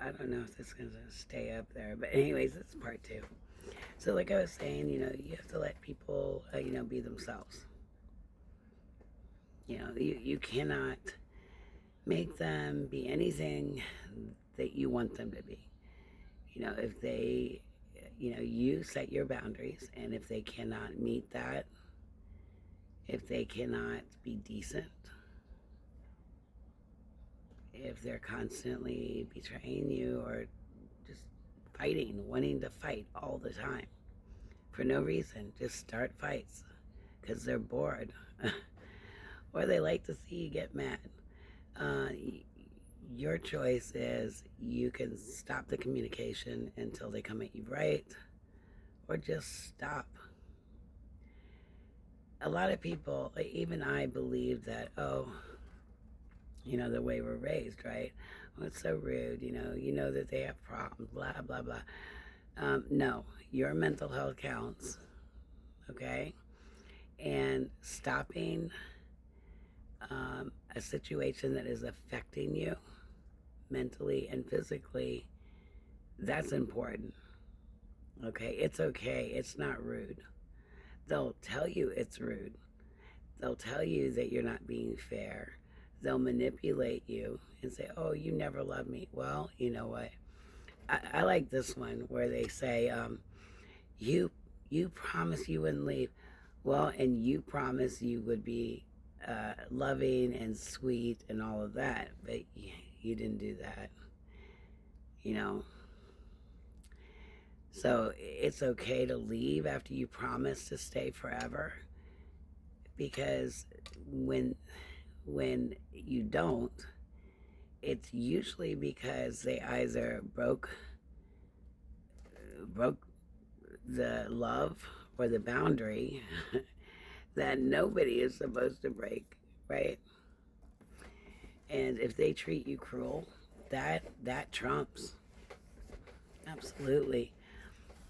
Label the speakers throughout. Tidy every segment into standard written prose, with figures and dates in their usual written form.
Speaker 1: I don't know if this is going to stay up there, but anyways, it's part two. So, like I was saying, you have to let people, be themselves. You cannot make them be anything that you want them to be. If they, you set your boundaries, and if they cannot meet that, if they cannot be decent, if they're constantly betraying you or just fighting, wanting to fight all the time for no reason, just start fights because they're bored or they like to see you get mad. Uh, your choice is you can stop the communication until they come at you right, or just stop. A lot of people, even I, believe that, oh, the way we're raised, right? Oh, it's so rude, you know that they have problems, blah, blah, blah. No, your mental health counts, okay? And stopping a situation that is affecting you mentally and physically, that's important, okay? It's okay, it's not rude. They'll tell you it's rude. They'll tell you that you're not being fair. They'll manipulate you and say, oh, you never loved me. Well, you know what? I like this one where they say, you you promised you wouldn't leave. Well, and you promised you would be loving and sweet and all of that, but you didn't do that, you know. So it's okay to leave after you promise to stay forever, because when when you don't, it's usually because they either broke the love or the boundary that nobody is supposed to break, right? And if they treat you cruel, that trumps. Absolutely.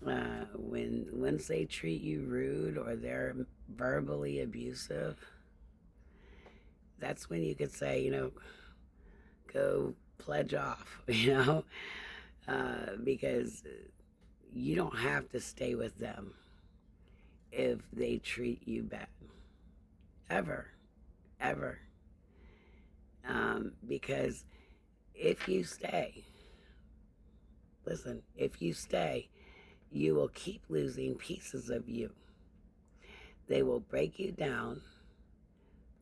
Speaker 1: When once they treat you rude or they're verbally abusive, that's when you could say, go pledge off, because you don't have to stay with them if they treat you bad, ever, ever. Because if you stay, listen, if you stay, you will keep losing pieces of you. They will break you down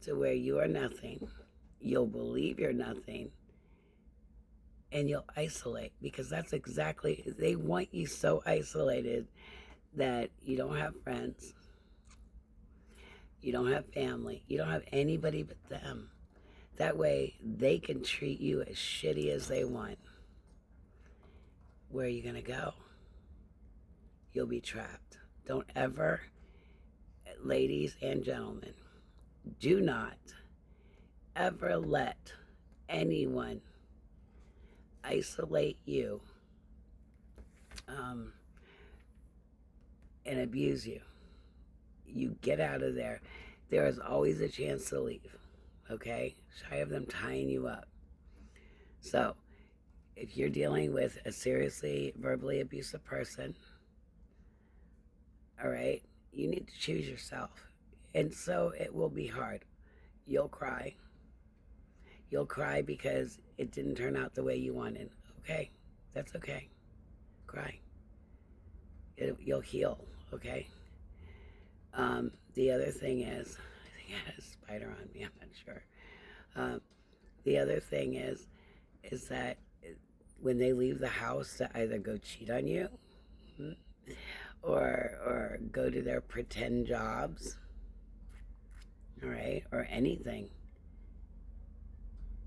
Speaker 1: to where you are nothing. You'll believe you're nothing, and you'll isolate, because that's exactly, they want you so isolated that you don't have friends, you don't have family, you don't have anybody but them. That way they can treat you as shitty as they want. Where are you going to go? You'll be trapped. Don't ever, ladies and gentlemen, do not ever let anyone isolate you um, and abuse you. You get out of there. There is always a chance to leave, okay? Shy of them tying you up. So, if you're dealing with a seriously verbally abusive person, all right, you need to choose yourself. And so it will be hard. You'll cry. You'll cry because it didn't turn out the way you wanted. Okay, that's okay. Cry. You'll heal, okay? The other thing is, I think I had a spider on me, I'm not sure. The other thing is that when they leave the house to either go cheat on you, or go to their pretend jobs, all right, or anything,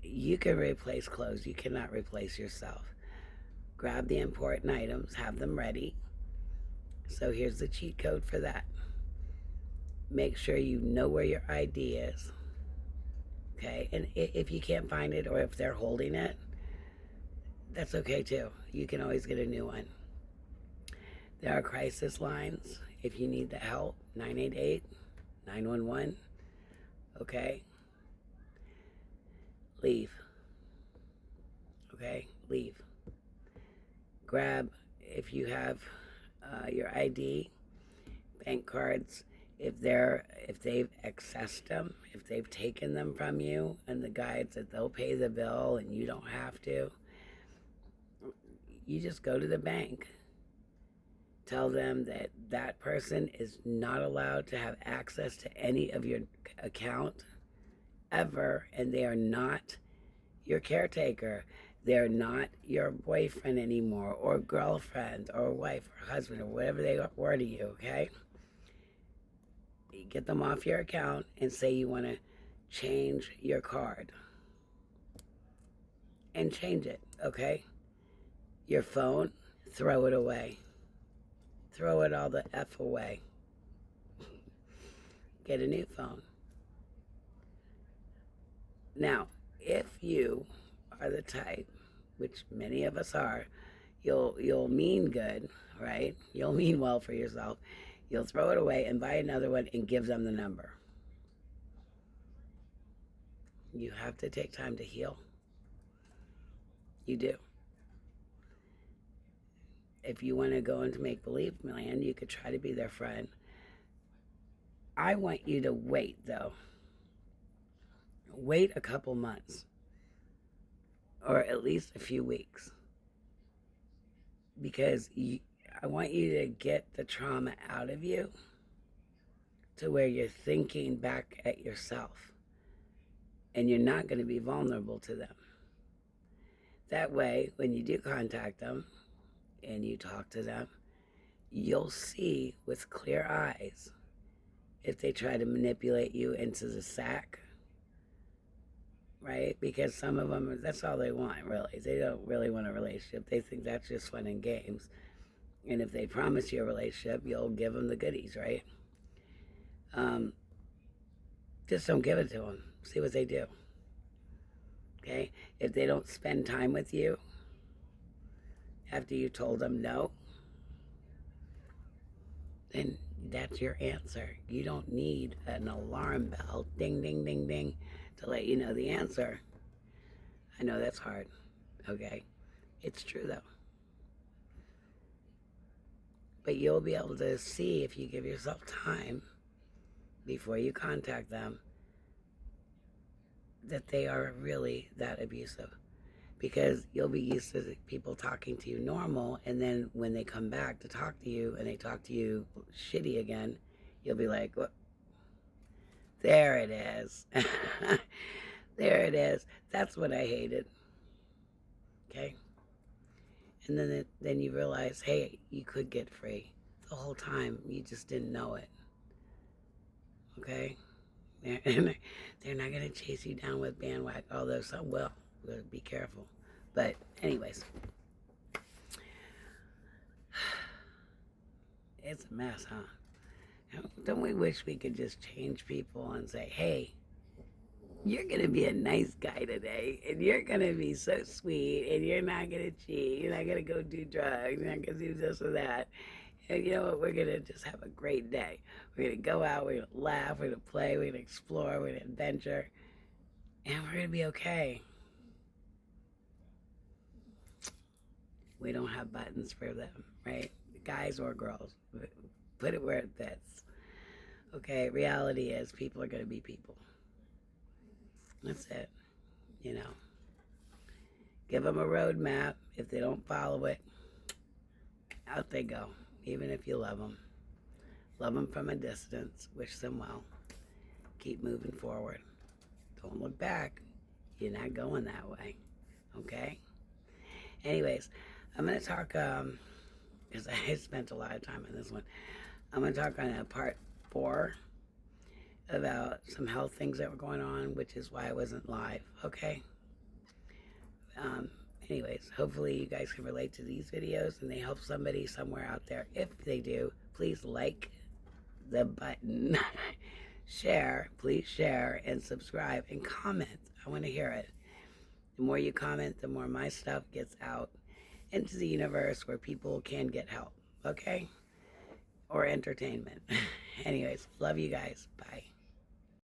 Speaker 1: you can replace clothes. You cannot replace yourself. Grab the important items, have them ready. So here's the cheat code for that. Make sure you know where your ID is, okay? And if you can't find it, or if they're holding it, that's okay too. You can always get a new one. There are crisis lines if you need the help. 988, 911, okay? Leave, okay? Leave. grab, if you have your ID, bank cards, if they've accessed them, if they've taken them from you, and the guides that they'll pay the bill and you don't have to, you just go to the bank. Tell them that that person is not allowed to have access to any of your account ever, and they are not your caretaker. They're not your boyfriend anymore, or girlfriend, or wife, or husband, or whatever they were to you, okay? You get them off your account and say you want to change your card. And change it, okay? Your phone, throw it away. Throw it all the F away. Get a new phone. Now, if you are the type, which many of us are, you'll mean good, right? You'll mean well for yourself. You'll throw it away and buy another one and give them the number. You have to take time to heal. You do. If you want to go into make-believe land, you could try to be their friend. I want you to wait, though. Wait a couple months, or at least a few weeks, because I want you to get the trauma out of you to where you're thinking back at yourself, and you're not going to be vulnerable to them. That way, when you do contact them and you talk to them, you'll see with clear eyes if they try to manipulate you into the sack, right? Because some of them, that's all they want, really. They don't really want a relationship. They think that's just fun and games. And if they promise you a relationship, you'll give them the goodies, right? Just don't give it to them. See what they do. Okay? If they don't spend time with you after you told them no, then that's your answer. You don't need an alarm bell, ding, ding, ding, ding, to let you know the answer. I know that's hard, okay? It's true, though. But you'll be able to see, if you give yourself time before you contact them, that they are really that abusive. Because you'll be used to people talking to you normal, and then when they come back to talk to you and they talk to you shitty again, you'll be like, what? There it is. There it is. That's what I hated. Okay? And then you realize, hey, you could get free. The whole time, you just didn't know it. Okay? They're not going to chase you down with bandwagon, although some will. Be careful. But anyways, it's a mess, huh? Don't we wish we could just change people and say, hey, you're going to be a nice guy today, and you're going to be so sweet, and you're not going to cheat, you're not going to go do drugs, you're not going to do this or that. And you know what? We're going to just have a great day. We're going to go out, we're going to laugh, we're going to play, we're going to explore, we're going to adventure, and we're going to be okay. We don't have buttons for them, right? Guys or girls. Put it where it fits. Okay, reality is people are going to be people. That's it. You know. Give them a roadmap. If they don't follow it, out they go. Even if you love them. Love them from a distance. Wish them well. Keep moving forward. Don't look back. You're not going that way. Okay? Anyways, I'm going to talk, because I spent a lot of time on this one. I'm going to talk on part 4 about some health things that were going on, which is why I wasn't live, okay? Anyways, hopefully you guys can relate to these videos and they help somebody somewhere out there. If they do, please like the button, please share and subscribe and comment. I want to hear it. The more you comment, the more my stuff gets out into the universe where people can get help, okay? Or entertainment. Anyways, love you guys. Bye.